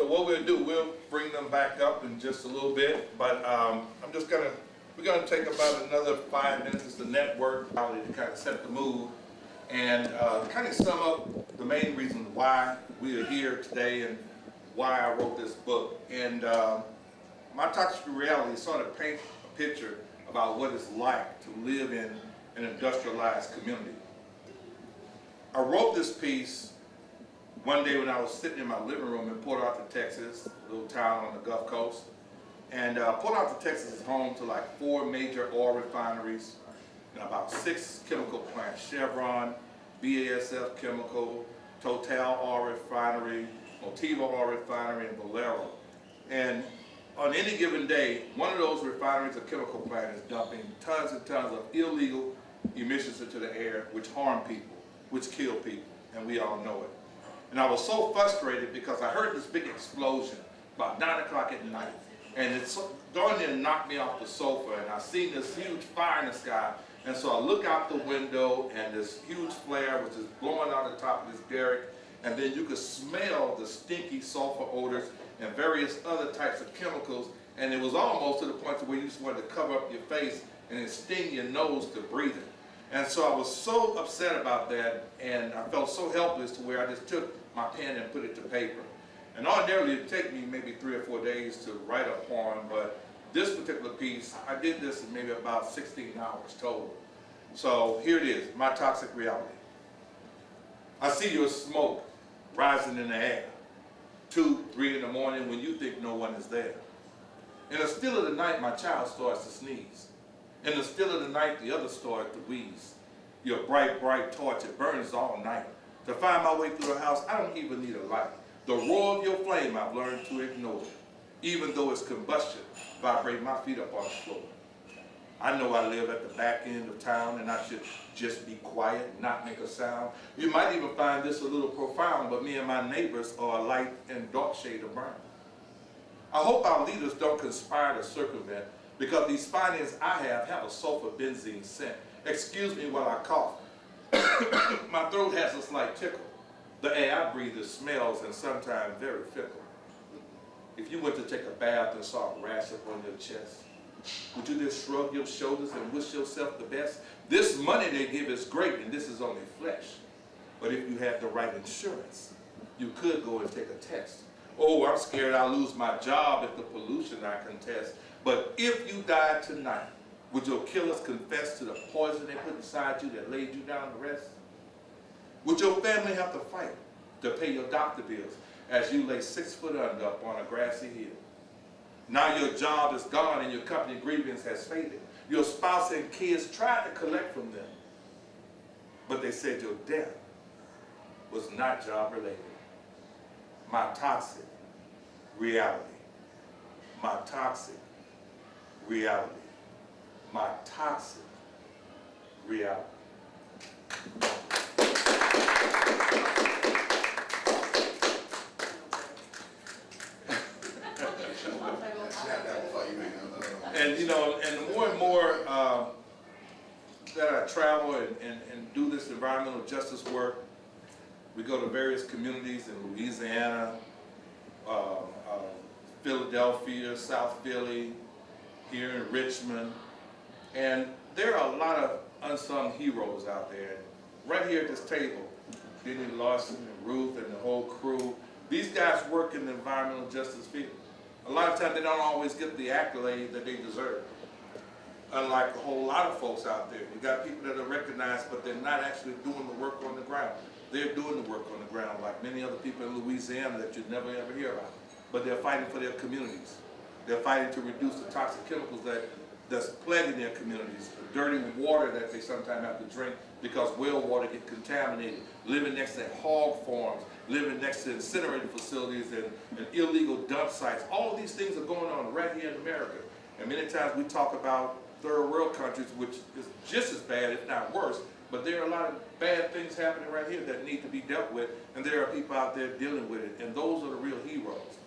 So what we'll do, we'll bring them back up in just a little bit, but we're gonna take about another 5 minutes to network, to kind of set the mood, and kind of sum up the main reason why we are here today and why I wrote this book. And my toxic reality sort of paints a picture about what it's like to live in an industrialized community. I wrote this piece one day when I was sitting in my living room in Port Arthur, Texas, a little town on the Gulf Coast. And Port Arthur, Texas is home to like 4 major oil refineries and about 6 chemical plants: Chevron, BASF Chemical, Total Oil Refinery, Motiva Oil Refinery, and Valero. And on any given day, one of those refineries or chemical plant is dumping tons and tons of illegal emissions into the air, which harm people, which kill people, and we all know it. And I was so frustrated because I heard this big explosion about 9 o'clock at night, and it's darn near knocked me off the sofa, and I seen this huge fire in the sky. And so I look out the window, and this huge flare which is blowing out the top of this derrick, and then you could smell the stinky sulfur odors and various other types of chemicals, and it was almost to the point where you just wanted to cover up your face and it sting your nose to breathe it. And so I was so upset about that, and I felt so helpless to where I just took my pen and put it to paper. And ordinarily it'd take me maybe 3 or 4 days to write a poem, but this particular piece, I did this in maybe about 16 hours total. So here it is, my toxic reality. I see your smoke rising in the air, 2, 3 in the morning when you think no one is there. In the still of the night, my child starts to sneeze. In the still of the night, the other starts to wheeze. Your bright, bright torch, it burns all night. To find my way through the house, I don't even need a light. The roar of your flame, I've learned to ignore. Even though it's combustion, vibrate my feet up on the floor. I know I live at the back end of town, and I should just be quiet and not make a sound. You might even find this a little profound, but me and my neighbors are a light and dark shade of brown. I hope our leaders don't conspire to circumvent, because these findings I have a sulfur benzene scent. Excuse me while I cough. My throat has a slight tickle. The air I breathe smells and sometimes very fickle. If you went to take a bath and saw a rash up on your chest, would you just shrug your shoulders and wish yourself the best? This money they give is great, and this is only flesh. But if you had the right insurance, you could go and take a test. Oh, I'm scared I'll lose my job if the pollution I contest. But if you died tonight, would your killers confess to the poison they put inside you that laid you down to rest? Would your family have to fight to pay your doctor bills as you lay 6 foot under up on a grassy hill? Now your job is gone and your company grievance has faded. Your spouse and kids tried to collect from them, but they said your death was not job related. My toxic reality. My toxic reality. My toxic reality. And you know, and the more and more that I travel and do this environmental justice work, we go to various communities in Louisiana, Philadelphia, South Philly, here in Richmond, and there are a lot of unsung heroes out there. Right here at this table, Denny Larson and Ruth and the whole crew, these guys work in the environmental justice field. A lot of times they don't always get the accolade that they deserve. Unlike a whole lot of folks out there. You got people that are recognized, but they're not actually doing the work on the ground. They're doing the work on the ground like many other people in Louisiana that you'd never ever hear about. But they're fighting for their communities. They're fighting to reduce the toxic chemicals that's plaguing their communities, the dirty water that they sometimes have to drink because well water gets contaminated, living next to hog farms, living next to incinerating facilities and illegal dump sites. All of these things are going on right here in America. And many times we talk about third world countries, which is just as bad, if not worse, but there are a lot of bad things happening right here that need to be dealt with, and there are people out there dealing with it, and those are the real heroes.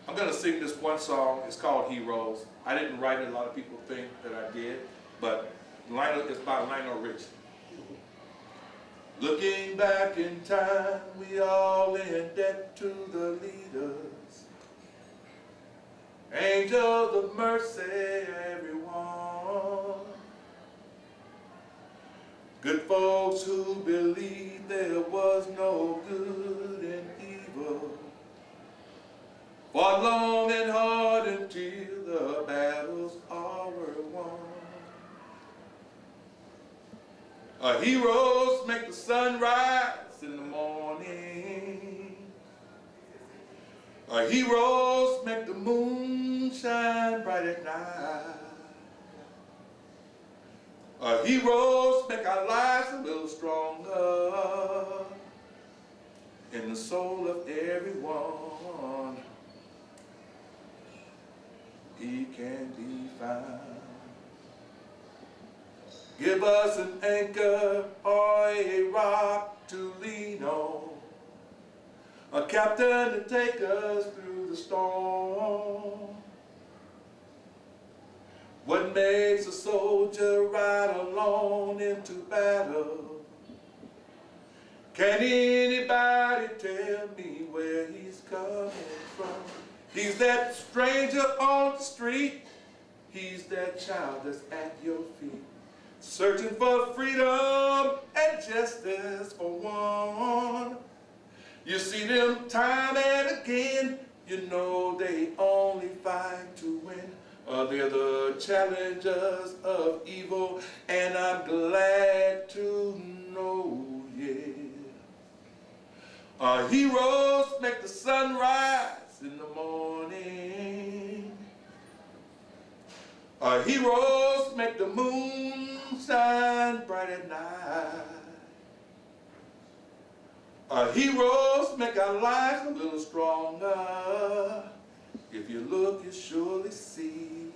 I'm going to sing this one song. It's called Heroes. I didn't write it. A lot of people think that I did, but it's by Lionel Richie. Looking back in time, we all in debt to the leaders. Angels of mercy, everyone. Good folks who believed there was no good and evil. Fought long and hard until the battles all were won. Our heroes make the sun rise in the morning. Our heroes make the moon shine bright at night. Our heroes make our lives a little stronger in the soul of everyone. He can be found. Give us an anchor or a rock to lean on, a captain to take us through the storm. What makes a soldier ride alone into battle? Can anybody tell me where he's coming from? He's that stranger on the street. He's that child that's at your feet, searching for freedom and justice for one. You see them time and again, you know they only fight to win. They're the challengers of evil, and I'm glad to know, yeah. Our heroes make the sun rise in the morning. Our heroes make the moon shine bright at night. Our heroes make our lives a little stronger. If you look, you surely see.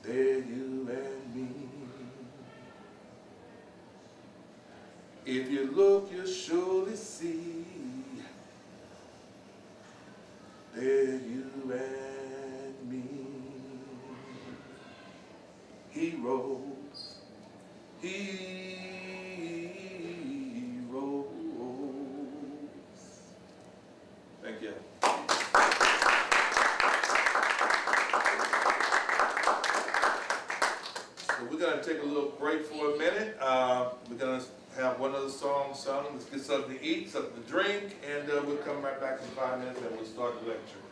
There you and me. If you look, you surely see. There you and me. Heroes, heroes. Thank you. So we're going to take a little break for a minute. We're going to have one other song sung. Let's get something to eat, something to drink, and we'll come right back in 5 minutes and we'll start the lecture.